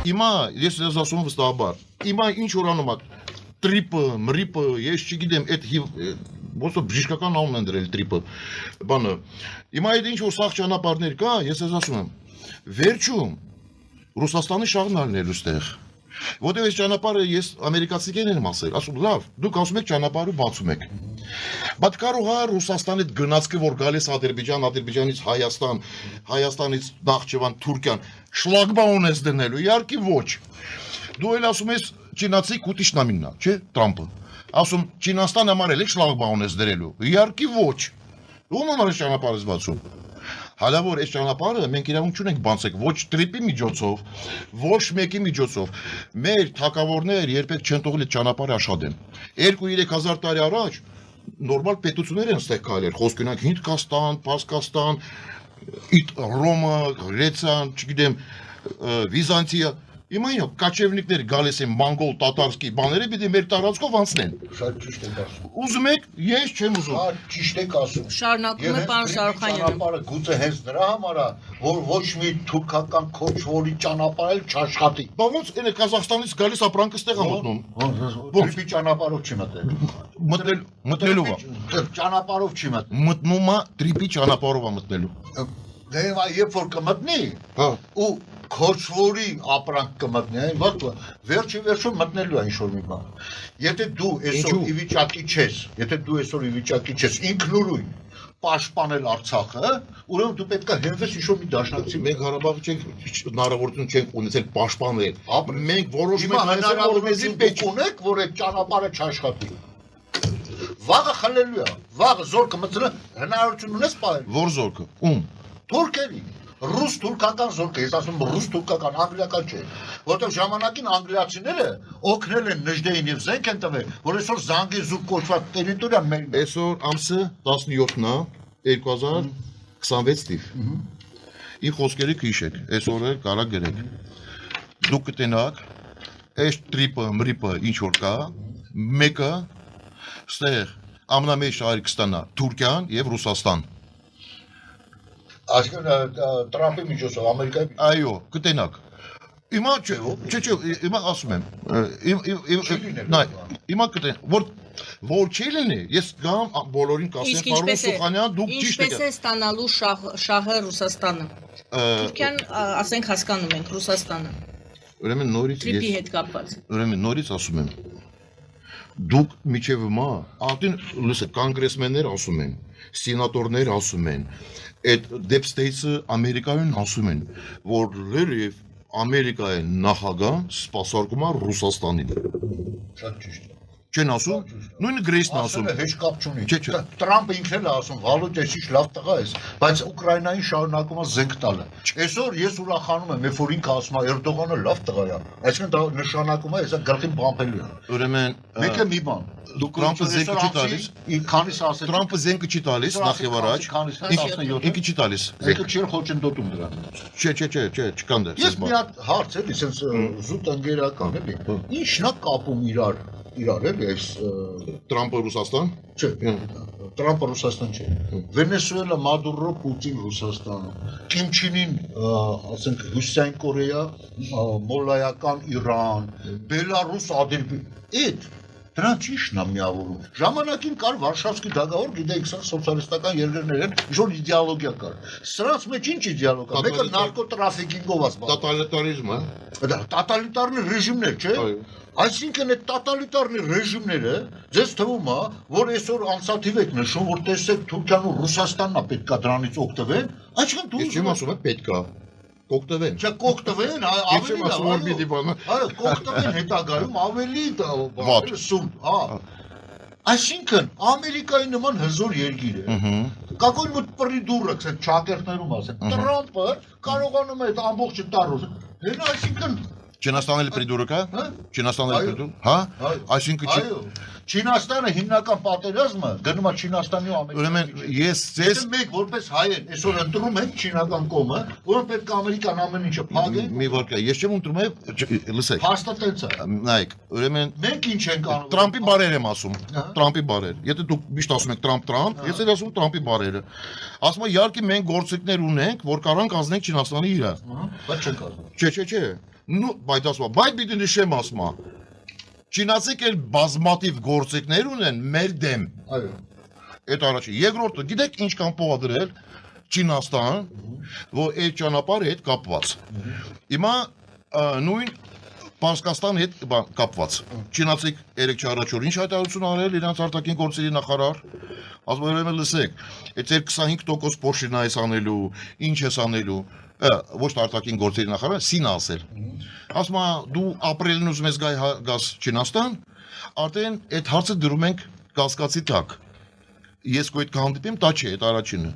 Հիմա ես ասում վստահաբար։ Հիմա ինչ որ անում է տրիպը, մրիպը, ես չգիտեմ, այդ ոնց որ բժշկական անուն են դրել տրիպը։ Բանը։ Հիմա այդ ինչ որ սաղ ճանապարհներ կա, ես ասում եմ։ Վերջում Ռուսաստանի շահն ալնելու ստեղ։ Որտեղ այս ճանապարհը ես ամերիկացիներն եմ ասել, ասում լավ, դուք ասում եք ճանապարհը բացում եք։ Բայց կարող է Ռուսաստանից գնացքը որ գալիս Ադրբեջան, Ադրբեջանից Հայաստան, Հայաստանից Նախճեվան, Թուրքիան, շլագբաուն ես դնելու, իհարկե ոչ։ Դու էլ ասում ես չինացի կուտիշնամիննա, չէ՞, Տրամպը։ Ասում Չինաստան համար էլ շլագբաուն ես դրելու, իհարկե ոչ։ Ում համար է ճանապարհը բացում։ Հալավոր այս ճանապարհը մենք իրավունք չունենք բացեք ոչ տրիպի միջոցով, ոչ մեկի միջոցով։ Մեր թակավորներ երբեք չեն թողել այդ ճանապարհը աշխատեն։ 2-3000 տարի առաջ նորմալ պետություններ են ստեղ կայել, խոսք ունենք Հնդկաստան, Պարսկաստան, Ռոմա, Գրեցիան, չգիտեմ, Վիզանտիա։ Հիմա կաչևնիկներ գալիս են մանգոլ, տատարսկի բաները պիտի մեր տարածքով անցնեն։ Շատ ճիշտ եք ասում։ Ուզում եք, ես չեմ ուզում։ Շատ ճիշտ եք ասում։ Շարունակում է պարոն Շարուխանյանը։ Ճանապարհը գուցե հենց դրա համար է, որ ոչ մի թուրքական քոչվորի ճանապարհ էլ չաշխատի։ Բա ոնց այն Կազախստանից գալիս ապրանքը ստեղ է մտնում։ Ոնց ճանապարհով չի մտել։ Մտնելու է։ Ճանապարհով չի մտել։ Մտնում է տրիպի ճանապարհով է մտնելու։ Դե երբ որ կմտնի, հա, ու քոչվորի ապրանք կմտնի, վերջի վերջում մտնելու է ինչ-որ մի բան։ Եթե դու այսօր ի վիճակի չես, ինքնուրույն պաշտպանել Արցախը, ուրեմն դու պետք է հենվես ինչ-որ մի դաշնակցի։ Մենք Ղարաբաղը չենք հնարավորություն չենք ունեցել պաշտպանել։ Մենք որոշում ենք հնարավորություն պետք ունեք, որ այդ ճանապարհը չաշխատի։ Վաղը խլելու է, վաղը զորքը մտցնի, հնարավորություն ունես պահել։ Որ զորքը։ Ում։ Թուրքերի, ռուս-թուրքական զորքը, ես ասում եմ ռուս-թուրքական, անգլիական չէ, որտեղ ժամանակին անգլիացիները օգնել են Նժդեին եւ զենք են տվել, որ այսօր Զանգեզուր կոչված տերիտորիան մերն է։ Այսօր ամսը 17-ն է 2026 թիվ։ Ի խոսքերի քիշեք, այսօր էլ կարա գրեք։ Դուք կտենաք այս տրիպը, մրիպը ինչ որ կա, մեկը ստեղ ամենամեծ շահերը կստանա Թուրքիան եւ Ռուսաստան։ Այսինքն Տրամպի միջոցով Ամերիկայի Այո, կտենաք։ Հիմա չէ, հիմա ասում եմ։ Հիմա կտեն, որ չի լինի, ես գամ բոլորին կասեմ, պարոն Սուխանյան, դուք ճիշտ եք։ Ինչպես է ստանալու շահը Ռուսաստանը։ Թուրքիան, ասենք, հասկանում ենք Ռուսաստանը։ Ուրեմն նորից տրիպի հետ կապված։ Ուրեմն նորից ասում եմ։ Դուք միջև հիմա, ատին լսեք, կոնգրեսմեններ ասում են, սենատորներ ասում են, այդ Deep State-ը Ամերիկայում ասում են, որ լրիվ Ամերիկայի նախագահ սպասարկում է Ռուսաստանին։ Շատ ճիշտ։ Չեն ասում, նույնը Գրեյսն ասում։ Ասում է հեչ կապ չունի։ Չէ։ Տրամպը ինքն էլ է ասում, վալուտ ես ինչ լավ տղա ես, բայց Ուկրաինային շարունակում է զենք տալը։ Այսօր ես ուրախանում եմ, երբ որ ինքը ասում է Էրդողանը լավ տղա է, այսինքն դա նշանակում է, հեսա գլխին բամբելու է։ Ուրեմն մեկը մի բան։ Տրամպը զենքը չի տալիս։ Քանիս ասել։ Տրամպը զենքը չի տալիս նախ եւ առաջ։ Ինքը չի տալիս։ Զենքը չի խոչընդոտում դրան։ Չէ, չկան դեռ։ Ես մի հատ հարց էլի, sense զուտ ընկերական էլի։ Ինչն է կապում իրար էլի այս Տրամպը Ռուսաստան։ Չէ, Տրամպը Ռուսաստան չէ։ Վենեսուելա, Մադուրո, Պուտին Ռուսաստանը։ Կիմ Չին, ասենք Հյուսիսային Կորեա, Մոլայական Իրան, Բելարուս, Ադրբեջան։ Դրանց ի՞նչն է միավորում։ Ժամանակին կար Վարշավսկի դագավոր, գիտեք, սա սոցիալիստական երկրներ են, ինչ-որ իդեոլոգիա կար։ Սրանց մեջ ինչ իդեոլոգիա։ Մեկը նարկոտրաֆիկինգով ասում։ Տոտալիտարիզմը։ Դա տոտալիտարնի ռեժիմներ, չէ՞։ Այսինքն այդ տոտալիտարնի ռեժիմները ձեզ թվում է, որ այսօր անցաթիվ եք նշում, որ տեսեք Թուրքիան ու Ռուսաստանն է պետք է դրանից օգտվեն, այսինքն դու Ես չեմ ասում, պետք է կօգտվեն։ Չէ, կօգտվեն, ավելի լավ։ Այո, կօգտվեն հետագայում ավելի վատ սում, հա։ Այսինքն Ամերիկայի նման հզոր երկիր է։ Какой-нибудь придурок, ասենք ճակերտներում ասենք, Տրամպը կարողանում է այդ ամբողջը տարուս։ Հենց այսինքն Չինաստանը էլ պրիդուրոկ է։ Չինաստանը էլ պրիդուրոկ։ Հա։ Այսինքն Չինաստանը հիմնական պատերազմը գնում է Չինաստանի ու Ամերիկայի Ուրեմն միջև։ ես ձեզ Մենք որպես հայեր այսօր ընտրում ենք չինական կողմը, որը պետք է Ամերիկան ամեն ինչը փակի։ մի վարկա, ես չեմ ընտրում լսեք։ Փաստը տենց է։ Նայեք, ուրեմն Մենք ինչ ենք անում։ Տրամպի բարեր եմ ասում։ Տրամպի բարեր։ Եթե դուք միշտ ասում եք Տրամպ, ես էլ ասում Տրամպի բարերը։ Ասում եմ իհարկե մենք գործիքներ ունենք, որ կարանք ազնենք Չինաստանի իրա։ Բայց չենք ասում։ Չէ։ Ну, բայց ասում եմ, բայց պիտի նշեմ ասում եմ։ Չինացիք էլ բազմաթիվ գործիքներ ունեն մեր դեմ։ Այո։ Այդ առաջի։ Երկրորդը, գիտեք ինչ կան փոխադրել Չինաստան, որ այդ ճանապարհը հետ կապված։ Հիմա նույն Պարսկաստանի հետ կապված։ Չինացիք 3 առաջ ինչ հայտարարություն արել իրանց արտաքին գործերի նախարար։ Ասում եմ լսեք, այդ 25% փոշինա էս անելու, ինչ ես անելու, ոչ թե արտաքին գործերի նախարարը սին ասել։ Ասում եմ դու ապրելն ուզում ես գաս Չինաստան, արդեն այդ հարցը դրում ենք կասկածի տակ։ Ես կոյդ կհանդիպեմ, դա չէ, այդ առաջինը։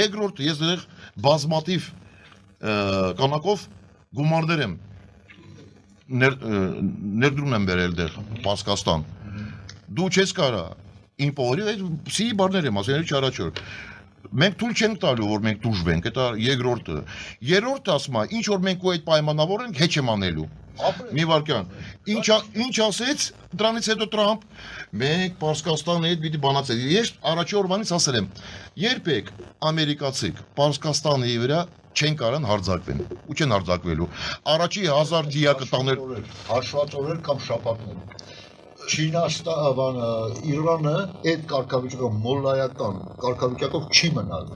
Երկրորդը ես դեռ բազմաթիվ կանակով գումարներ եմ ներդրում եմ բերել դեռ Պարսկաստան։ Դու չես կարա իմ փողերի այդ սի բառներ եմ ասել չարաչոր։ Մենք թույլ չենք տալու որ մենք դուժվենք, դա երկրորդը։ Երրորդը ասում է, ինչ որ մենք ու այդ պայմանավոր ենք, հեչ եմ անելու։ Մի վարքյան։ Ինչ ասեց դրանից հետո Տրամփ, մենք Պարսկաստանի հետ պիտի բանացել։ Ես առաջի օրվանից ասել եմ, երբեք ամերիկացիք Պարսկաստանի վրա չեն կարան հարձակվեն ու չեն հարձակվելու։ Առաջի 1000 դիակը տանել հաշված օրեր կամ շաբաթներ։ Չինաստանը, Իրանը այդ կարգավիճակը մոլայական կարգավիճակով չի մնալ։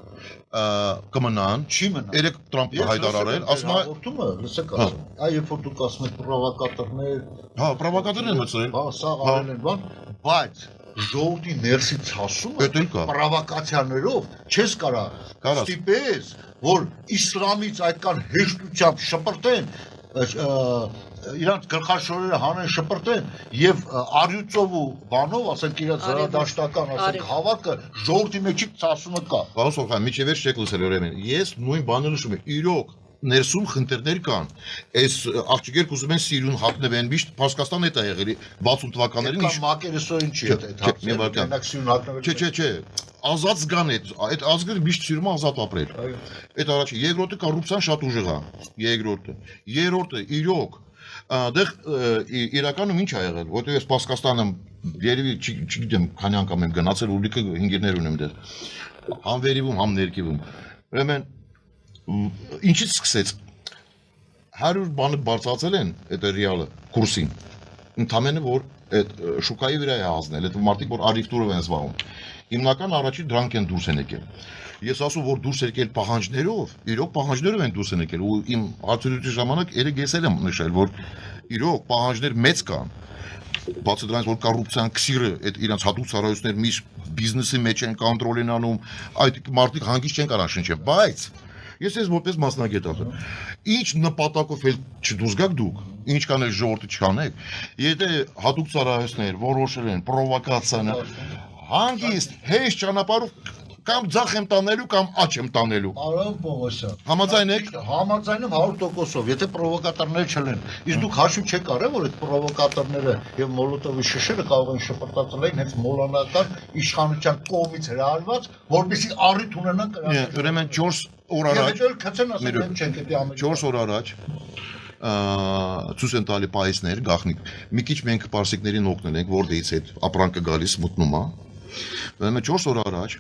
Կմնան, չի մնալ։ Երեք Տրամփը հայտարարել, ասում է, հաղորդումը, լսեք ասում։ Այ երբ որ դուք ասում եք պրովոկատորներ, հա, պրովոկատորներ են մտցրել։ հա, սա արել են բան, բայց ժողովրդի ներսից հասումը պրովոկացիաներով չես կարա ստիպես, որ իսլամից այդքան հեշտությամբ շպրտեն իրանց գլխաշորերը հանեն շպրտեն եւ արյուծով ու բանով, ասենք իրաց զրադաշտական, ասենք հավաքը ժողովրդի մեջի ցասումը կա։ Պարոն Սոֆյան, միջևեր չեք լսել ուրեմն։ Ես նույն բանը նշում եմ։ Իրոք ներսում խնդիրներ կան։ Այս աղջիկեր կուզում են Սիրիուն հատնվեն, միշտ Պարսկաստան հետ է եղել 60 թվականներին։ Այդ մակերեսոին չի այդ հապսը։ Մենակ Սիրիուն հատնվել։ Չէ։ Ազատ զգան այդ ազգը միշտ սիրում է ազատ ապրել։ Այդ առաջի, երկրորդը կոռուպցիան շատ ուժեղ է։ Երկրորդը։ Երրորդը իրոք դեռ իրականում ինչ ա եղել, որտեղ ես Պարսկաստանը երևի չգիտեմ քանի անգամ եմ գնացել ու լիքը հինգերներ ունեմ դեռ։ Համ վերիվում, համ ներքևում։ Ուրեմն ինչից սկսեց 100 բանը բարձրացել են այդ ռեալը կուրսին։ Ընդամենը որ այդ շուկայի վրա է ազնել, այդ մարդիկ որ արիվտուրով են զբաղվում։ Հիմնական առաջին դրանք են դուրս են եկել։ Ես ասում որ դուրս եկել պահանջներով, իրոք պահանջներով են դուրս են եկել ու իմ հարցերուտի ժամանակ երեք ես եմ նշել որ իրոք պահանջներ մեծ կան։ Բացի դրանից որ կոռուպցիան քսիրը այդ իրանց հատուկ ծառայություններ միշտ բիզնեսի մեջ են կոնտրոլ են անում, այդ մարդիկ հանգիստ չեն կարող շնչել, բայց ես ես որպես մասնագետ ասեմ, ինչ նպատակով էլ չդուրս գաք դուք, ինչ կանել ժողովրդի չկանեք, եթե հատուկ ծառայություններ որոշել են պրովոկացիան հանգիստ հեշտ ճանապարհով կամ ձախ եմ տանելու կամ աչ եմ տանելու։ Պարոն Պողոսյան, Համաձայն եք։ Համաձայն եմ 100%-ով, եթե պրովոկատորներ չլեն։ Իսկ դուք հաշիվ չեք արել, որ այդ պրովոկատորները եւ Մոլոտովի շշերը կարող են շպրտացել են հենց մոլանական իշխանության կողմից հրահարված, որպեսզի առիթ ունենան կրակել։ Ուրեմն 4 օր առաջ։ Եվ քցեն ասել են չենք դեպի Ամերիկա։ 4 օր առաջ ցույց են տալի պայիսներ, գախնիկ։ Մի քիչ մենք պարսիկներին օգնել ենք, որտեղից այդ ապրանքը գալիս մտնում է։ Ուրեմն 4 օր առաջ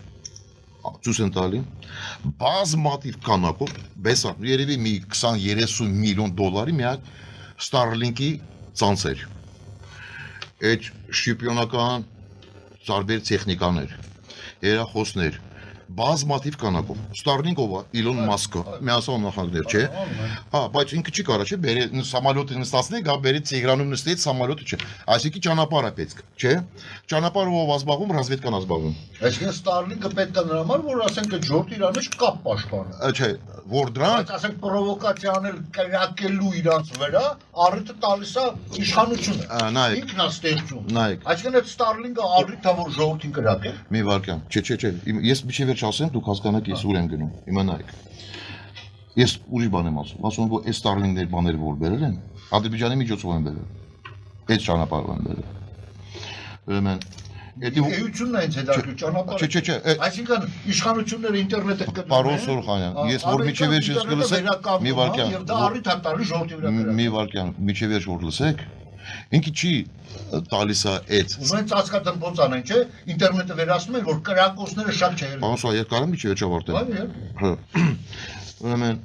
ցույց են տալի բազմաթիվ քանակով, բեսա երևի մի 20-30 միլիոն դոլարի միակ Starlink-ի ցանցեր։ Այդ շիպյոնական ծարբեր տեխնիկաներ, երախոսներ, բազմաթիվ քանակով։ Starlink-ով Իլոն Մասկը, միասին նախագներ, չէ։ Հա, բայց ինքը չի կարա, չէ, բերի սամալյոտը նստացնի, գա բերի Տիգրանում նստի, սամալյոտը չէ։ Այսինքն ճանապարհ է պետք, չէ։ Ճանապարհով ազբաղում, ռազմետկան ազբաղում։ Այսինքն Starlink-ը պետք է նրա համար, որ ասենք այդ ժողովրդի իրանից կապ պաշտպանը։ Չէ, որ դրանք Բայց ասենք պրովոկացիաներ կրակելու իրանց վրա, առիթը տալիս է իշխանությունը։ Ինքն է ստեղծում։ Այսինքն այդ Starlink-ը առիթ է, որ ժողովրդին կրակի։ Մի վարքան, չէ, ես միջի վերջ ասեմ, դուք հասկանաք ես ուր եմ գնում, իմանայիք։ Ես ուրիշ բան եմ ասում որ այս Starlink-ներ բաները որ բերել են, Ադրբեջանի միջոցով են բերել։ Այդ ճանապարհով են բերել։ Ուրեմն Էությունն է ինձ հետաքրքիր ճանապարհը։ Չէ, Այսինքն իշխանությունները ինտերնետը կգտնեն։ Պարոն Սորխանյան, ես որ միջև վերջից կլսեք, մի վարքյան։ Եվ դա առիթ է տալիս ժողովրդի վրա։ Մի վարքյան, միջև վերջ որ լսեք, ինքը չի տալիս է այդ։ Ուզում են ծածկադմբոց անեն, չէ՞, ինտերնետը վերացնում են, որ կրակոցները շատ չեն։ Պարոն Սորխանյան, ես կարամ միջև վերջ ավարտել։ Ուրեմն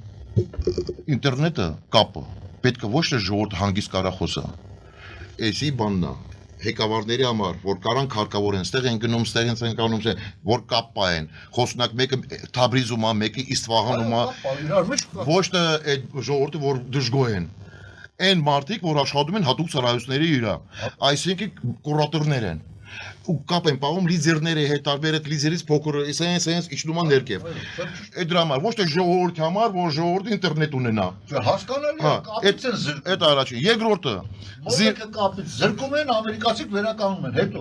ինտերնետը կապը պետք է ոչ թե ժողովուրդ հանգիստ կարա խոսա։ Էսի բանն է հեկավարների համար, որ կարան քարկավորեն, ստեղ են գնում, ստեղ են կանում, որ կապ պահեն, խոսնակ մեկը Թաբրիզում է, մեկը Իսֆահանում է, ոչ թե այդ ժողովուրդը, որ դժգոհ են, այն մարդիկ, որ աշխատում են հատուկ ծառայությունների իրա, այսինքն կուրատորներ են, ու կապ են պահում լիդերների հետ, տարբեր այդ լիդերից փոքր, սենց իջնում են ներքև, այդ դրա համար, ոչ թե ժողովրդի համար, որ ժողովուրդը ինտերնետ ունենա, հասկանալի է, կապից են զրկում, այդ առաջին, երկրորդը, մոլեկը կապից զրկում են, ամերիկացիք վերականգնում են, հետո,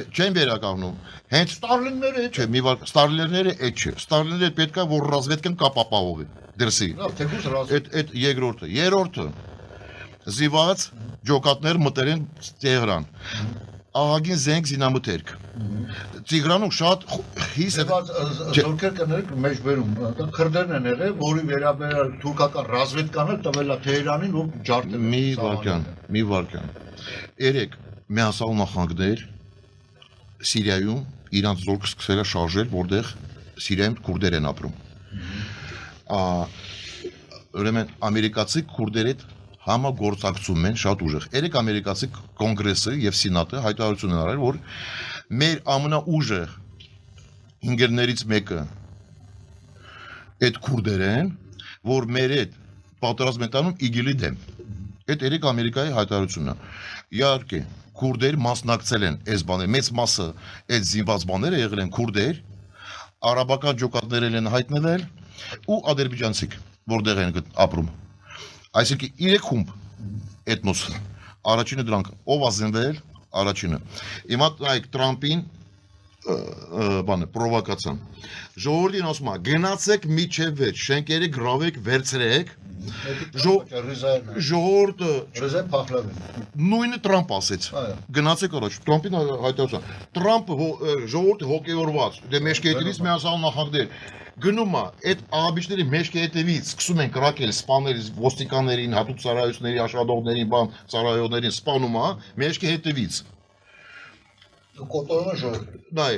չեն վերականգնում, հենց Ստարլինները հետ, չէ, մի վար, Ստարլինները այդ չէ, Ստարլինները պետք է որ ռազմետկան կապ ապահովի, դրսի, այդ երկրորդը, երրորդը, զիված ջոկատներ մտել են Տեհրան, ահագին զենք զինամթերք, Տիգրանում շատ հիս է, զորքեր կներեք մեջ բերում, քրդերն են եղել, որի վերաբերյալ թուրքական ռազմետկանը տվել է Թեհրանին, որ ջարդել մի վարքյան, երեք միասալ նախանքներ Սիրիայում իրանց զորքը սկսել է շարժել, որտեղ Սիրիայում քուրդեր են ապրում, ուրեմն ամերիկացի քուրդերի հետ համագործակցում են շատ ուժեղ, երեք ամերիկացի կոնգրեսը և սինատը հայտարարություն են արել, որ մեր ամենաուժեղ ինգերներից մեկը այդ քուրդեր են, որ մեր այդ պատերազմ են տանում իգիլի դեմ, այդ երեք Ամերիկայի հայտարարությունը, իհարկե քուրդեր մասնակցել են այս բաները, մեծ մասը այդ զինված բաները եղել են քուրդեր, արաբական ջոկատներ են հայտնվել ու ադրբեջանցիք, որտեղ են ապրում, այսինքն 3 խումբ էթնոս, առաջինը դրանք, ով ազնվել, առաջինը, հիմա նայեք Տրամպին պրովոկացիան, ժողովրդին ասում է, գնացեք միջև վերջ, շենքերը գրավեք, վերցրեք, ժողովուրդը նույնը Տրամպ ասեց, գնացեք առաջ, Տրամպին հայտարարություն, Տրամպը ժողովուրդը հոգևորված, դե մեջքետից միասալ նախագներ, գնում է, այդ աղաբիչների մեջքի հետևից սկսում են կրակել, սպանել ոստիկաններին, հատուկ ծառայությունների աշխատողներին, ծառայողներին սպանում է, մեջքի հետևից։ Կոտորում է ժողովուրդը։ Նայ,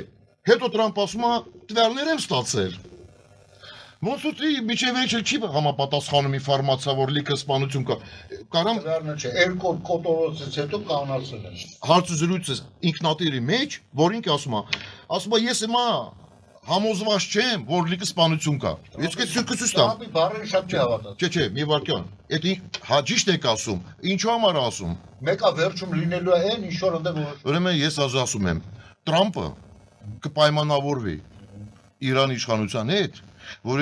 հետո Տրամպ ասում է, տվյալներ եմ ստացել։ Ոնց ուտի միջև վերջը չի համապատասխանում ինֆորմացիա, որ լիքը սպանություն կա։ Կարամ տվյալներ չէ, երկու կոտորոցից հետո կանացել են։ Հարցազրույցը ինքնատիրի մեջ, որ ինքը ասում է, ես հիմա համոզված չեմ, որ լիքը սպանություն կա։ Ես կցույց տամ։ Տրամպի բառերը շատ չի հավատաց։ Չէ, մի վարքյան։ Այդ ճիշտ եք ասում։ Ինչու համար ասում։ Մեկը վերջում լինելու է այն, ինչ որ ընդդեմ որ Ուրեմն ես ասում եմ, Տրամպը կպայմանավորվի Իրանի իշխանության հետ, որ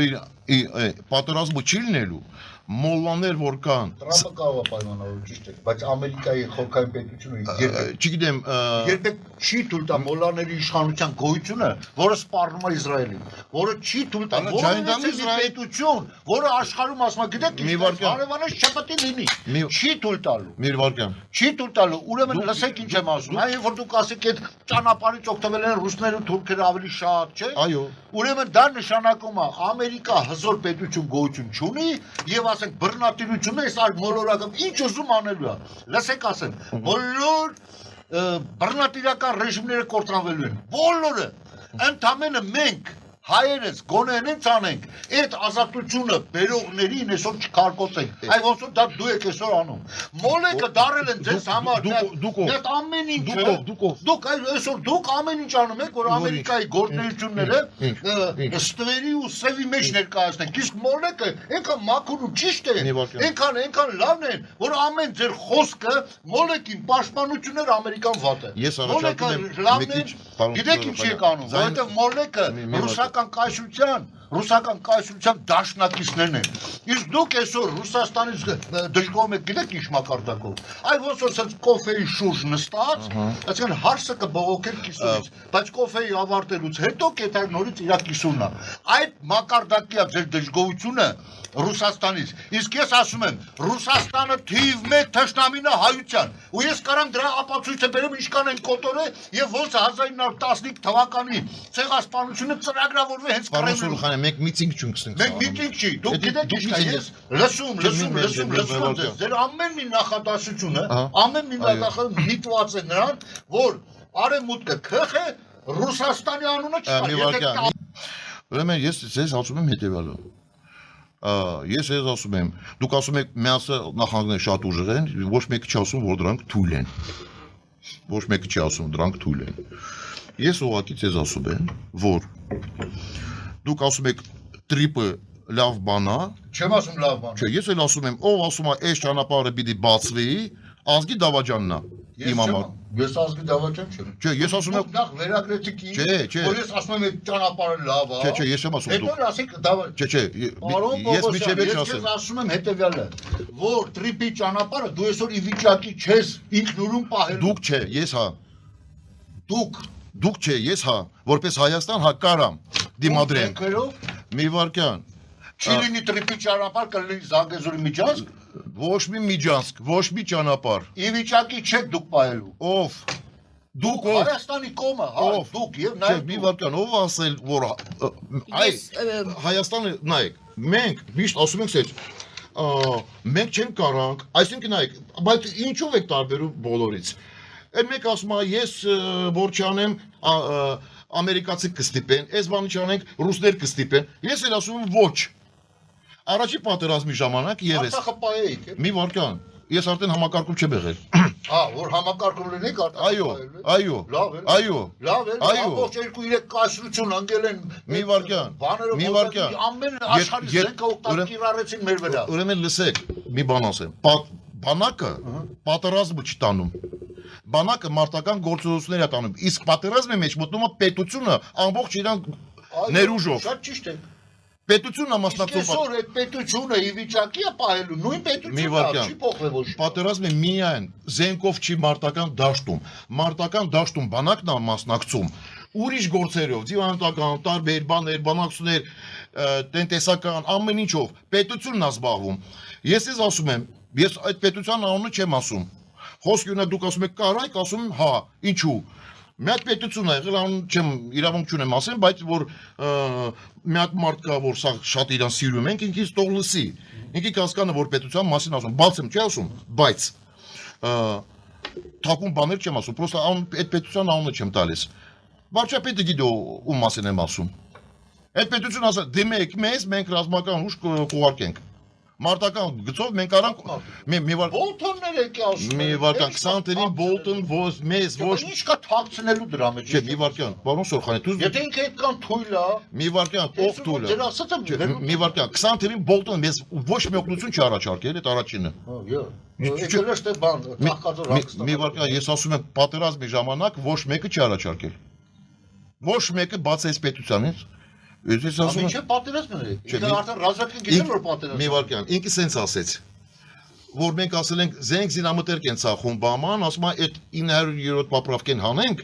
պատերազմը չի լինելու, մոլլաներ որ կան։ Տրամպը կարող է պայմանավորել, ճիշտ է, բայց Ամերիկայի խորհրդային պետությունը չգիտեմ, երբեք չի թույլ տա մոլլաների իշխանության գոյությունը, որը սպառնում է Իսրայելին, որը չի թույլ տա որևէ պետություն, որը աշխարհում ասում է, գիտեք, հարևանս չպետք է լինի, չի թույլ տալու։ Մի վարքյան։ Չի թույլ տալու, ուրեմն լսեք ինչ եմ ասում, այ որ դուք ասեք այդ ճանապարհից օգտվել են ռուսները, թուրքերը ավելի շատ, չէ՞։ Այո։ Ուրեմն դա նշանակում է Ամերիկա հզոր պետություն գոյություն չունի եւ ասենք բռնատիրությունը այս այլ մոլորակը ինչ ուզում անելու է։ Լսեք ասեմ, բոլոր բռնատիրական ռեժիմները կորտրանվելու են։ Բոլորը ընդամենը մենք հայերս գոնենից անենք այդ ազատությունը բերողներին այսօր չկարկոտենք։ Այ ոնց որ դա դու եք այսօր անում։ Մոլեկը դարել են ձեզ համար։ Դուք ամեն ինչը դուք այսօր դուք ամեն ինչ անում եք, որ Ամերիկայի գործունեությունները ստվերի ու սևի մեջ ներկայացնենք։ Իսկ մոլեկը այնքան մաքուր ու ճիշտ է, այնքան լավն է, որ ամեն ձեր խոսքը մոլեկին պաշտպանություններ ամերիկան վատ է։ Ես առաջարկում եմ գիտեք ինչ եք անում, որովհետև մոլեկը ռուսական կայսրության դաշնակիցներն են։ Իսկ դուք այսօր Ռուսաստանից դժգոհում եք, գիտեք ինչ մակարդակով։ Այ ոնց որ ասած կոֆեի շուրջ նստած, այսինքն հարսը կբողոքել կիսունից, բայց կոֆեի ավարտելուց հետո կետար նորից իր կիսունն է։ Այդ մակարդակի ձեր դժգոհությունը Ռուսաստանից։ Իսկ ես ասում եմ, Ռուսաստանը թիվ 1 թշնամին է հայության։ Ու ես կարամ դրա ապացույցը բերեմ ինչքան են կոտորել եւ ոնց 1915 թվականի ցեղասպանությունը ծրագրավորվել հենց Պարոն Կրեմլին։ Սուրխանյան, մենք միտինգ չունքստենք։ Մենք միտինգ չի, դուք գիտեք ինչ է, ես լսում ձեզ, ձեր ամեն մի նախադասությունը, ամեն մի նախադասությունը միտված է նրան, որ արևմուտքը քխ է, Ռուսաստանի անունը չկա։ Ուրեմն ես ձեզ ասում եմ հետևյալը։ Ես ես ասում եմ, դուք ասում եք միասը նախագծները շատ ուժեղ են, ոչ մեկը չի ասում, որ դրանք թույլ են։ Ոչ մեկը չի ասում, դրանք թույլ են։ Ես ուղղակի ձեզ ասում եմ, որ դուք ասում եք տրիպը լավ բան է։ Չեմ ասում լավ բան։ Չէ, ես էլ ասում եմ, ով ասում է, այս ճանապարհը պիտի բացվի, ազգի դավաճանն է։ Իմ համար։ Ես ազգի դավաճան չեմ։ Չէ, ես ասում եմ, նախ վերագրեցիք ինձ, Չէ։ որ ես ասում եմ այդ ճանապարհը լավ է։ Չէ, ես չեմ ասում Հետո դուք։ ասեք դավաճան։ Չէ, ես միջև Ես չասեմ։ ասում եմ հետևյալը, որ տրիպի ճանապարհը դու այսօր ի վիճակի չես ինքնուրույն պահել։ Դուք չէ, ես հա։ Դուք Չէ, ես հա, որպես Հայաստան հա կարամ դիմադրեմ։ Քերով Մի վարքյան։ չի լինի տրիպի ճանապարհ կլինի Զանգեզուրի միջանցք։ Ոչ մի միջանցք, ոչ մի ճանապարհ։ Ի վիճակի չեք դուք պահելու։ Ով։ Դուք ով։ Հայաստանի կողմը, հա, Ով։ դուք եւ Չէ, նաեւ մի վարքյան, ով ասել, որ այ Հայաստանը նայեք, մենք միշտ ասում ենք սեջ մենք չենք կարանք, այսինքն նայեք, բայց ինչով եք տարբերում բոլորից։ Այդ մեկ ասում է, ես որ չանեմ ամերիկացի կստիպեն, այս բանը չանենք ռուսներ կստիպեն։ Ես էլ ասում եմ ոչ։ Առաջի պատերազմի ժամանակ եւս Արցախը պահեիք։ մի վարքյան, ես արդեն համակարգում չեմ եղել։ Հա, որ համակարգում լինեք Այո, Լավ է։ այո, Լավ է, ամբողջ 2-3 կայսրություն անգել են։ Մի վարքյան, Բաներով մի վարքյան։ ամեն աշխարհի զենքը օգտակիր կիրառեցին մեր վրա։ Ուրեմն լսեք, մի բան ասեմ։ Բանակը պատերազմը չի տանում։ Բանակը մարտական գործողություններ է տանում։ Իսկ պատերազմի մեջ մտնում է պետությունը ամբողջ իրան ներուժով։ Շատ ճիշտ է։ Պետությունն է մասնակցում։ Այսօր այդ պետությունը ի վիճակի է պահելու, նույն պետությունն է, չի փոխվել ոչ։ Պատերազմը միայն զենքով չի մարտական դաշտում։ Մարտական դաշտում բանակն է մասնակցում։ Ուրիշ գործերով, դիվանական, տարբեր բաներ, բանակցություններ, տնտեսական, ամեն ինչով պետությունն է զբաղվում։ Ես ասում եմ, ես այդ պետության անունը չեմ ասում։ Խոսք ունի դուք ասում եք կարայք, ասում եմ հա, ինչու։ Մի հատ պետություն է եղել, անուն չեմ իրավունք չունեմ ասեմ, բայց որ մի հատ մարդ կա, որ սա շատ իրան սիրում ենք, ինքից թող լսի։ Ինքի կասկանը, որ պետության մասին ասում, բացեմ չի ասում, բայց թակուն բաներ չեմ ասում, պրոստը այդ պետության անունը չեմ տալիս։ Վարչապետը գիտի ում մասին եմ ասում։ Այդ պետությունը ասա, դիմեք մեզ, մենք ռազմական ուժ կուղարկենք։ Մարտական գծով մենք արանք մի վար Բոլտոններ եք ասում։ մի վարքան 20 տերին Բոլտոն ոչ մեզ ոչ Ինչ կա թաքցնելու դրա մեջ։ Չէ, մի վարքան, պարոն Սորխանի, դու Եթե ինքը այդքան թույլ է, մի վարքան ով թույլ է։ Ձեր ասած եմ Մի վարքան 20 տերին Բոլտոն մեզ ոչ մի օգնություն չի առաջարկել, այդ առաջինը։ Եկել է բան, թաքածոր հանգստանալ։ Մի վարքան ես ասում եմ պատերազմի ժամանակ ոչ մեկը չի առաջարկել։ Ոչ մեկը բաց այս պետությանից Ես ասում եմ, Ինչ է պատերազմը։ Ինքը արդեն ռազմական գիտեն որ պատերազմ։ Մի վարքան, ինքը սենց ասեց, որ մենք ասել ենք զենք զինամթերք են ցախում բաման, ասում է այդ 907 պապրավկեն հանենք։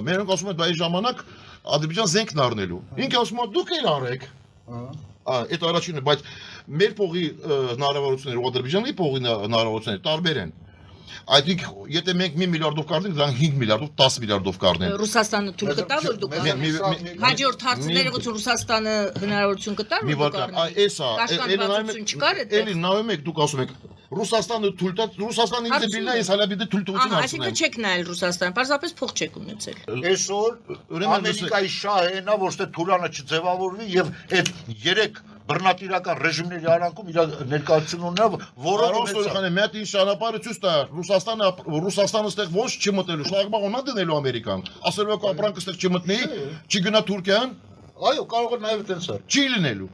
Մերոնք ասում են, բայց ժամանակ Ադրբեջան զենքն առնելու։ Ինքը ասում է դուք էլ արեք։ Այդ առաջինը, բայց մեր փողի հնարավորությունները ու Ադրբեջանի փողի հնարավորությունները տարբեր են։ Այսինք, եթե մենք 1 միլիարդով կառնենք, դրանք 5 միլիարդով, 10 միլիարդով կառնեն։ Ռուսաստանը թույլ կտա, որ դուք հաջորդ հարցներով Ռուսաստանը հնարավորություն կտա, որ դուք առնեք։ Էլի նայում եք, դուք ասում եք, Ռուսաստանը թույլ տա, Ռուսաստանը ինձ բիլնա, ես հալա պիտի թույլ տվություն հարցնեմ։ Այսինքն չեք նայել Ռուսաստան, պարզապես փող չեք ունեցել։ Այսօր Ամերիկայի շահը նա որ ստե Թուրանը չձևավորվի եւ այդ 3 բռնատիրական ռեժիմների արանքում իր ներկայությունն ունենա, որը Սորխանը մի հատ ինչ ճանապարհը ցույց տա, Ռուսաստանը ստեղ ոչ չմտնելու, շլագբաղ ունա դնելու Ամերիկան։ Ասելու եք ապրանքը ստեղ չմտնի, չի գնա Թուրքիան։ Այո, կարող է նաեւ այդպես է։ Չի լինելու։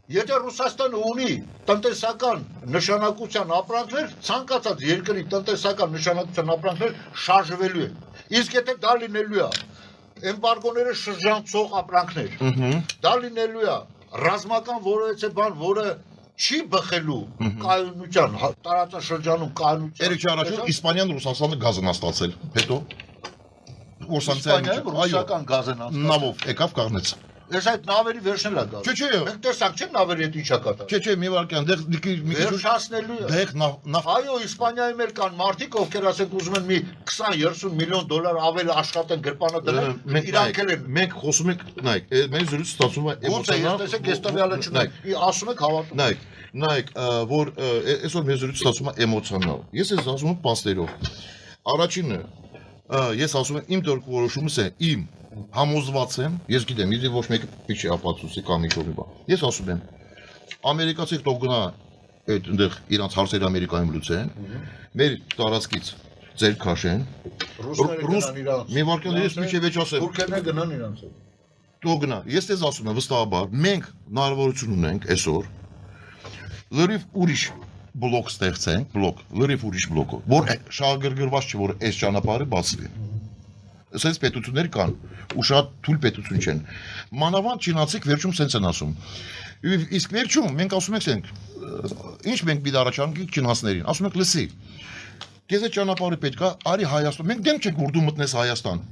Եթե Ռուսաստանը ունի տնտեսական նշանակության ապրանքներ, ցանկացած երկրի տնտեսական նշանակության ապրանքներ շարժվելու են։ Իսկ եթե դա լինելու է էմբարգոները շրջանցող ապրանքներ, դա լինելու է ռազմական որևէ բան, որը չի բխելու կայունության, տարածաշրջանում կայունության։ Երեք առաջ Իսպանիան Ռուսաստանը գազն աստացել, հետո որ սանկցիաներ, ռուսական գազն աստացել։ նավով եկավ կառնեց։ Ես այդ նավերի վերջն էլ գա։ Չէ։ Մենք տեսակ չէ նավերի հետ ինչա կատարում։ Չէ, մի վարքյան, դեղ Վերջացնելու է։ դեղ նավ Այո, Իսպանիայի մեր կան մարդիկ, ովքեր ասենք ուզում են մի 20-30 միլիոն դոլար ավել աշխատեն գրպանը դնել, իրանք էլ են։ Մենք խոսում ենք, նայեք, մեր զրույցը ստացվում է Ոնց է, ես տեսեք, ես տվյալը չունեմ։ Ասում եք հավատում։ Նայեք, որ այսօր մեր զրույցը ստացվում է էմոցիոնալ։ Ես ես ասում եմ պաստերով։ Առաջինը, ես ասում եմ իմ դրկորոշումս է, իմ համոզված եմ, ես գիտեմ, իդի ոչ մեկը պիչի ապացուցի կամ ինչ-որ մի բան։ Ես ասում եմ, ամերիկացիք թող գնա այդ այնտեղ իրանց հարցերը Ամերիկայում լուծեն, մեր տարածքից ձեր քաշեն։ Ռուսները գնան իրանց։ Մի վարքան ես միջև վեճ ասեմ։ Թուրքերն գնան իրանց։ Թող գնա։ Ես դες ասում եմ վստահաբար, մենք հնարավորություն ունենք այսօր լրիվ ուրիշ բլոկ ստեղծենք, լրիվ ուրիշ բլոկով, որ շահագրգռված չէ, որ այս ճանապարհը բացվի։ Սենց պետություններ կան, ու շատ թույլ պետություն չեն։ Մանավանդ չինացիք վերջում սենց են ասում։ Իսկ վերջում մենք ասում ենք սենք, ինչ մենք պիտի առաջարկենք չինացներին, ասում ենք լսի։ Քեզ է ճանապարհը պետք է, արի Հայաստան։ Մենք դեմ չենք որ դու մտնես Հայաստան։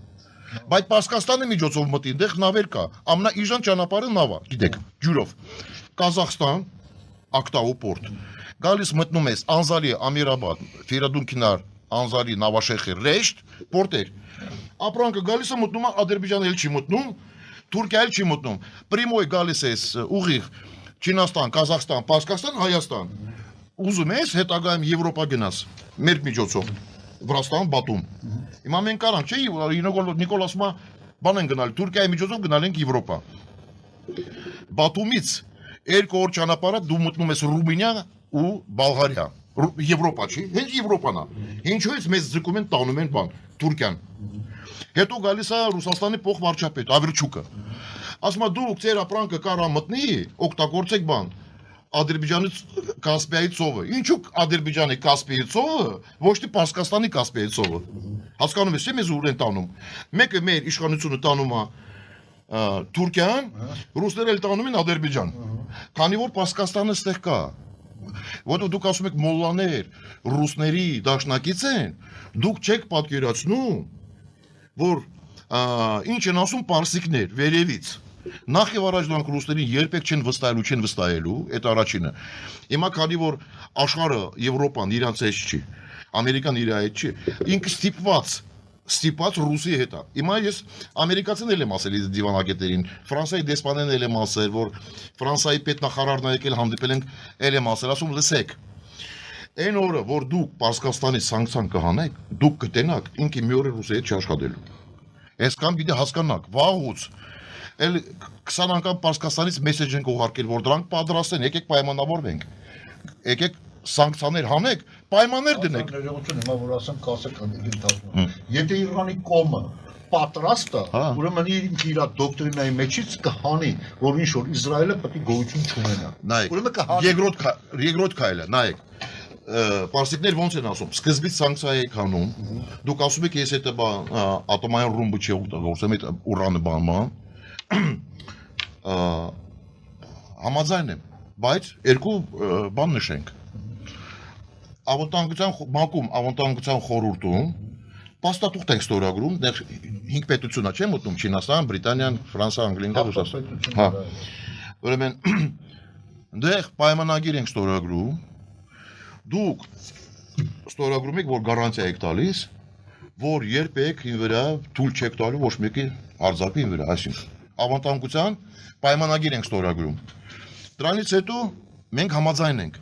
Բայց Պարսկաստանի միջոցով մտի, այնտեղ նավեր կա։ Ամենաիժան ճանապարհը նավ է, գիտեք, ջուրով։ Կազախստան, Ակտաու պորտ։ Գալիս մտնում ես Անզալի, Ամիրաբադ, Ֆիրադունքինար, Անզալի, Նավաշեխի, Ռեշտ, պորտեր։ Ապրանքը գալիս է մտնում է Ադրբեջան էլ չի մտնում, Թուրքիա էլ չի մտնում։ Պրիմոյ գալիս ես ուղիղ Չինաստան, Կազախստան, Պարսկաստան, Հայաստան։ Ուզում ես հետագայում Եվրոպա գնաս, մեր միջոցով, Վրաստան, Բաթում։ Հիմա մենք կարանք, չէ, Նիկոլ ասում է, բան են գնալ, Թուրքիայի միջոցով գնալ ենք Եվրոպա։ Բաթումից 2 օր ճանապարհը դու մտնում ես Ռումինիա ու Բուլղարիա, Եվրոպա չի, հենց Եվրոպան է։ Ինչու ես մեզ ձգում են տանում են բան, Թուրքիան։ Հետո գալիս է Ռուսաստանի փոխվարչապետ Ավերչուկը։ Ասում է դուք ձեր ապրանքը կարա մտնի, օգտագործեք բան։ Ադրբեջանից Կասպիայի ծովը։ Ինչու Ադրբեջանի Կասպիայի ծովը, ոչ թե Պարսկաստանի Կասպիայի ծովը։ Հասկանում ես, չէ՞ մեզ ուր են տանում։ Մեկը մեր իշխանությունը տանում է Թուրքիան, ռուսները էլ տանում են Ադրբեջան։ Քանի որ Պարսկաստանը ստեղ կա։ Որտեղ դուք ասում եք մոլլաներ, ռուսների դաշնակից են, դուք չեք պատկերացնում, որ ինչ են ասում պարսիկներ վերևից։ Նախ եւ առաջ դրանք ռուսներին երբեք չեն վստահելու, այդ առաջինը։ Հիմա քանի որ աշխարհը Եվրոպան իրանց հետ չի, Ամերիկան իր հետ չի, ինքը ստիպված ռուսի հետ է։ Հիմա ես ամերիկացիներին եմ ասել դիվանագետերին, Ֆրանսիայի դեսպանեն եմ ասել, որ Ֆրանսիայի պետնախարարն եկել հանդիպել ենք, եմ ասել, ասում լսեք։ Այն օրը, որ դուք Պարսկաստանի սանկցիան կհանեք, դուք կտենաք, ինքը մի օր ռուսի հետ չաշխատելու։ Այսքան պիտի հասկանաք, վաղուց Էլ 20 անգամ Պարսկաստանից մեսեջ ենք ուղարկել, որ դրանք պատրաստ են, եկեք պայմանավորվենք։ Եկեք սանկցիաներ հանեք, պայմաններ դնենք։ Հիմա որ ասեմ, կասեք ընդհանրում։ Եթե Իրանի կողմը պատրաստ է, ուրեմն ինքը իր դոկտրինայի մեջից կհանի, որ ինչ որ Իսրայելը պետք է գոյություն չունենա։ Ուրեմն կհանի։ Երկրորդ քայլը, նայեք։ Պարսիկներ ոնց են ասում, սկզբից սանկցիա եք հանում, դուք ասում եք ես այդ ատոմային ռումբը չի օգտագործում, այդ ուրանը բանման համաձայն եմ, բայց երկու բան նշենք։ Մակում ավանդանկության խորհուրդում փաստաթուղթ ենք ստորագրում, դեռ 5 պետություն է, չէ՞ մտնում Չինաստան, Բրիտանիան, Ֆրանսիա, Անգլիան, Ռուսաստան։ Հա։ Ուրեմն դեռ պայմանագիր ենք ստորագրում։ Դուք ստորագրում եք, որ գարանտիա եք տալիս, որ երբեք ին վրա թույլ չեք տալու ոչ մեկի արձակի ին վրա, այսինքն ավանդանկության պայմանագիր ենք ստորագրում։ Դրանից հետո մենք համաձայն ենք։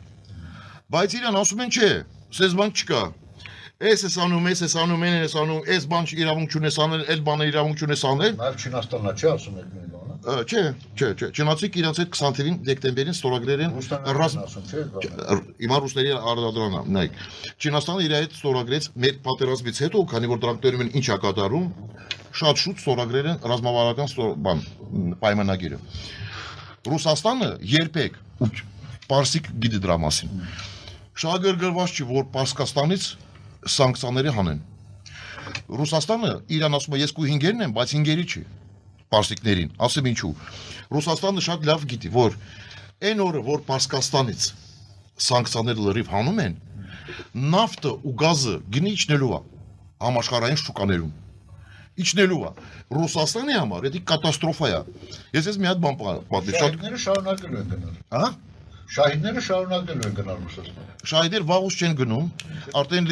Բայց իրան ասում են, չէ, սես բան չկա։ Ես անում, այս բան իրավունք չունես անել, այլ բանը իրավունք չունես անել։ Նաև Չինաստանն է, չի ասում այդ նույն բանը։ Չէ, Չինացիք իրենց հետ 20 դեկտեմբերին ստորագրել են հիմա ռուսների արտադրանը, նայեք։ Չինաստանը իր հետ ստորագրեց մեր պատերազմից հետո, քանի որ դրանք դերում են ինչ է կատարում, շատ շուտ ստորագրել են ռազմավարական պայմանագիրը։ Ռուսաստանը երբեք պարսիկ գիտի դրա մասին։ Շահագրգռված չի, որ Պարսկաստանից սանկցիաները հանեն։ Ռուսաստանը իրան ասում է ես քո հինգերն եմ, բայց հինգերի չի պարսիկներին, ասեմ ինչու։ Ռուսաստանը շատ լավ գիտի, որ այն օրը, որ Պարսկաստանից սանկցիաները լրիվ հանում են, նավթը ու գազը գնի իջնելու է համաշխարհային շուկաներում։ իջնելու է։ Ռուսաստանի համար դա կատաստրոֆա է։ Ես մի հատ բան պատմեմ, շատ Շահիդները շարունակելու են գնալ։ հա Շահիդները շարունակելու են գնալ Ռուսաստան։ շահիդներ վաղուց չեն գնում, արդեն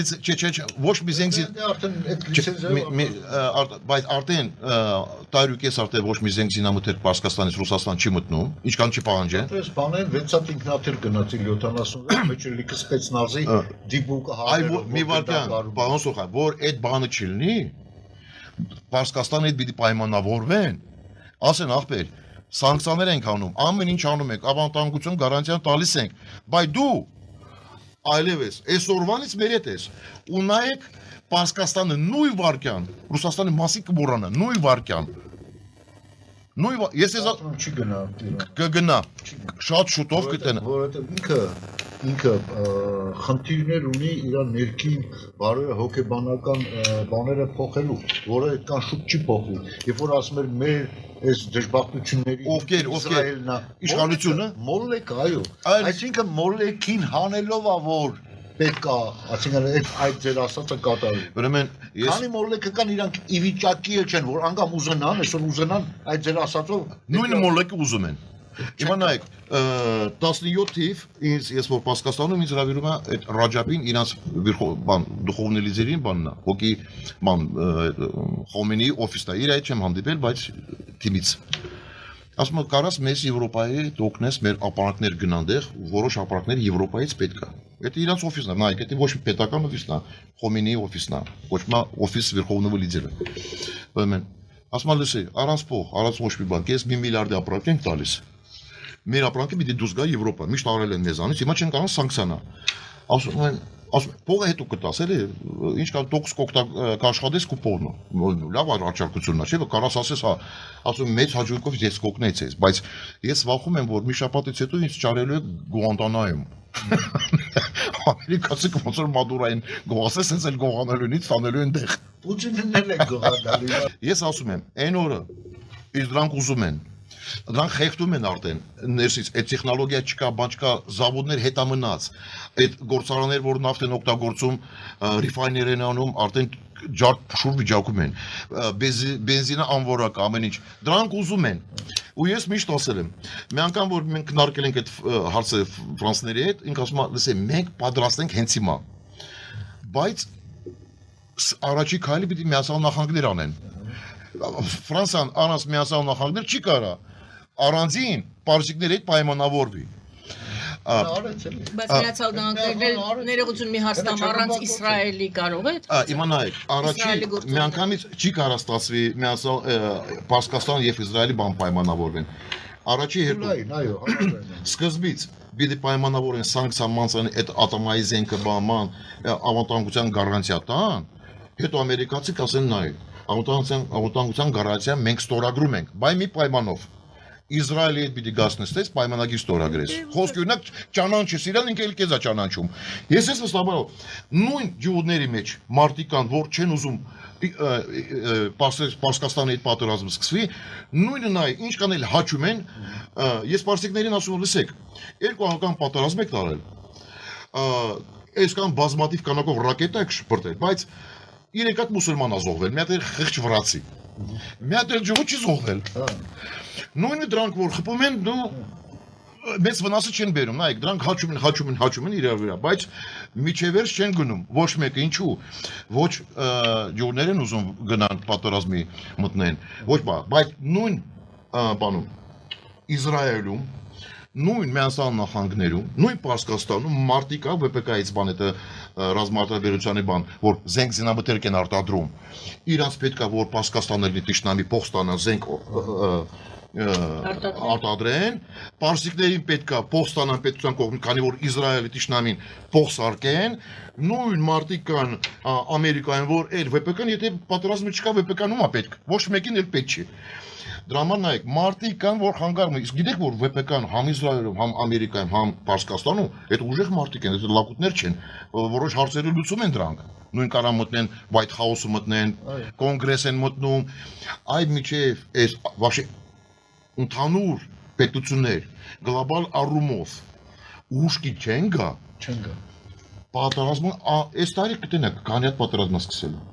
ոչ մի զենքի Արդեն այդ լիցենզիա բայց արդեն տարյուկես արդեն ոչ մի զենք զինամթեր Պարսկաստանից Ռուսաստան չի մտնում, ինչքան չի պահանջեն։ Այս բանեն 6-ատ ինքնաթիռ գնացի 76 մեջ լիքը սպեցնազի դիպուկը Այ մի վարքյան, պարոն Սոխան, որ այդ բանը չլինի, Պարսկաստանը այդ պիտի պայմանավորվեն, ասեն ախպեր, սանկցիաներ ենք անում, ամեն ինչ անում ենք, ավանդանկություն գարանտիան տալիս ենք, բայց դու այլևս այսօրվանից մեր հետ ես, ու նայեք Պարսկաստանը նույն վարքյան, Ռուսաստանի մասի կմոռանա, նույն վարքյան, ես ես չի գնա կգնա, շատ շուտով կտենա, որովհետև ինքը խնդիրներ ունի իր ներքին բարոյը հոգեբանական բաները փոխելու, որը այդքան շուտ չի փոխվի, երբ որ ասում էր մեր այս դժբախտությունների ովքեր իշխանությունը մոլլեկ այո այսինքն մոլլեկին հանելով է որ պետք է այսինքն այդ ձեր ասածը կատարվի ուրեմն ես քանի մոլլեկը կան իրանք ի վիճակի չեն որ անգամ ուզենան այսօր ուզենան այդ ձեր ասածով նույն մոլլեկը ուզում են Հիմա նայեք 17 թիվ ես որ Պարսկաստանում ինձ հրավիրում է այդ Ռաջաբին իրանց բան դուխովնի լիդերին բանն է հոգի բան Խոմենիի օֆիսն է իր այդ չեմ հանդիպել բայց թիմից ասում եմ կարաս մեզ Եվրոպայի դոկնես մեր ապարանքներ գնանդեղ որոշ ապարանքներ Եվրոպայից պետք է Դա իրանց օֆիսն է նայեք դա ոչ մի պետական օֆիսն է Խոմենիի օֆիսն է ոչ մի օֆիս Վերխովնովի լիդերը ուրեմն ասում եմ լսի առանց փող առանց ոչ մի բան կես 1 միլիարդ ապրանք ենք տալիս Մեր ապրանքը պիտի դուրս գա Եվրոպա, միշտ արել են մեզանից, հիմա չեն կարող սանկցիոնա։ Ասում են, փողը հետո կտաս, էլի, ինչ կա տոքս կաշխատես ու փողն։ Լավ առաջարկությունն է, չէ՞, կարաս ասես, հա, ասում մեծ հաջողությամբ ես կօգնեց ես, բայց ես վախում եմ, որ մի շաբաթից հետո ինձ ճարելու է Գուանտանայում։ Ամերիկացի ոնց որ Մադուրային գողացես, հենց էլ գողանալունից տանելու են տեղ։ Պուտինն էլ է գողանալու։ Ես ասում եմ, այն օրը իսկ դրանք ուզում են Դրանք խեղդում են արդեն ներսից այդ տեխնոլոգիա չկա, բան չկա, զավոդներ հետամնաց, այդ գործարաններ, որ նավթ են օգտագործում, ռիֆայներ են անում, արդեն ջարդ փշուր վիճակում են, բենզինը անորակ, ամեն ինչ, դրանք ուզում են, ու ես միշտ ասել եմ, մի անգամ, որ մենք քննարկել ենք այդ հարցը ֆրանսների հետ, ինք ասում է, լսե, մենք պատրաստենք հենց հիմա, բայց առաջի քայլը պիտի միացյալ նահանգներ անեն, Ֆրանսիան առանց միացյալ նահանգներ չի կարա առանձին պարզիկների հետ պայմանավորվի Բայց միացյալ նահանգներն ներողություն մի հարցնամ առանց Իսրայելի կարող է իմանայեք առաջի միանգամից չի կարա ստացվի միացյալ Պարսկաստան եւ Իսրայելի բան պայմանավորվեն առաջի հետո սկզբից պիտի պայմանավորեն սանկցիա մանցանի այդ ատոմային զենքը բաման ավանդանկության գարանտիա տան հետո ամերիկացի կասեն նայ Ավտանգության գարացիա մենք ստորագրում ենք, բայ մի պայմանով։ Իսրայելի հետ պիտի գասնստես պայմանագիր ստորագրես։ Խոսքը օրինակ ճանաչես իրան ինքը էլ քեզ է ճանաչում։ Ես ես վստահաբար նույն ջուդների մեջ մարտիկան որ չեն ուզում Պարսկաստանի հետ պատերազմը սկսվի, նույնը նայ ինչ կանել հաճում են, ես պարսիկներին ասում եմ լսեք, երկու անգամ պատերազմ եք տարել։ Այսքան բազմատիվ կանակով ռակետա եք շփրտել, բայց Իրենք այդ մուսուլման ազողվել, մի հատ էլ խեղճ վրացի։ Մի հատ էլ ջուղ չի զողվել։ Նույնը դրանք որ խփում են, դու մեծ վնասը չեն բերում, նայեք, դրանք հաճում են իրար վրա, բայց միջևերջ չեն գնում, ոչ մեկը ինչու, ոչ ջուղներ են ուզում գնան պատերազմի մտնեն, ոչ բա, բայց նույն բանում Իսրայելում նույն միացյալ նահանգներում, նույն Պարսկաստանում մարտիկա ՎՊԿ-ից բան է ռազմարտադրության բան, որ զենք զինամթերք են արտադրում։ Իրանց պետքա որ Պարսկաստանների տիշնամի փող ստանան զենք արտադրեն, պարսիկներին պետքա փող ստանան պետության կողմից, քանի որ Իսրայելի տիշնամին փող սարքեն, նույն մարտիկան Ամերիկայում որ էլ ՎՊԿ-ն եթե պատերազմը չկա ՎՊԿ-ն ում է պետք, ոչ մեկին էլ պետք չի։ Դրա համար նայեք, մարտիկ կան, որ խանգարում են, իսկ գիտեք, որ ՎՊԿ-ն համ Իսրայելում, համ Ամերիկայում, համ Պարսկաստանում, այդ ուժեղ մարտիկ են, այդ լակուտներ չեն, որոշ հարցերը լուծում են դրանք, նույն կարա մտնեն, White House-ը մտնեն, կոնգրես են մտնում, այդ միջև այս ընդհանուր պետություններ, գլոբալ առումով ուժքի չեն գա, պատերազմը, այս տարի կտենեք, քանի հատ պատերազմ սկսելու